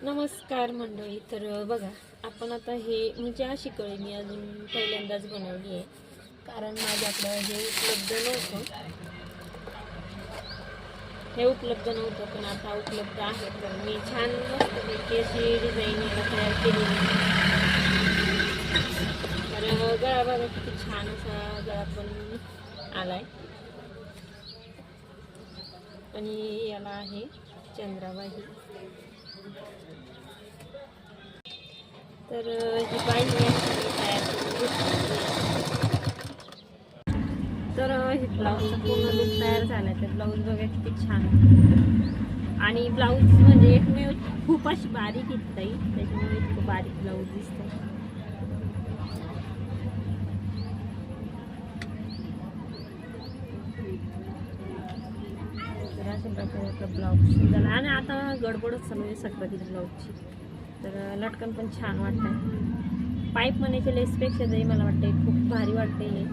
नमस्कार मंडळी. तर बघा, आपण आता हे म्हणजे अशी कळी मी अजून पहिल्यांदाच बनवली आहे, कारण माझ्याकडं हे उपलब्ध नव्हतं पण आता उपलब्ध आहे. तर मी छान मस्तपैकी अशी डिझाईन याला तयार केलेली आहे. तर गळा बघा किती छान असा गळा पण आलाय आणि याला आहे चंद्राबाई. तर ही बाई तयार करून घेतली. तर हे ब्लाऊजचा पूर्ण लुक तयार झाला. तर ब्लाऊज बघा किती छान आणि ब्लाऊज म्हणजे एकमेव खूप अशी बारीक येत त्याच्यामुळे इतकं बारीक ब्लाऊज दिसतं. तर अशा प्रकारे ब्लाऊज झाला आणि आता गडबडच चालू आहे सक्रातीच्या ब्लाऊजची. तर लटकन पण छान वाटतंय. पाईप मनीच्या लेसपेक्षा तरी मला वाटते खूप भारी वाटते हे.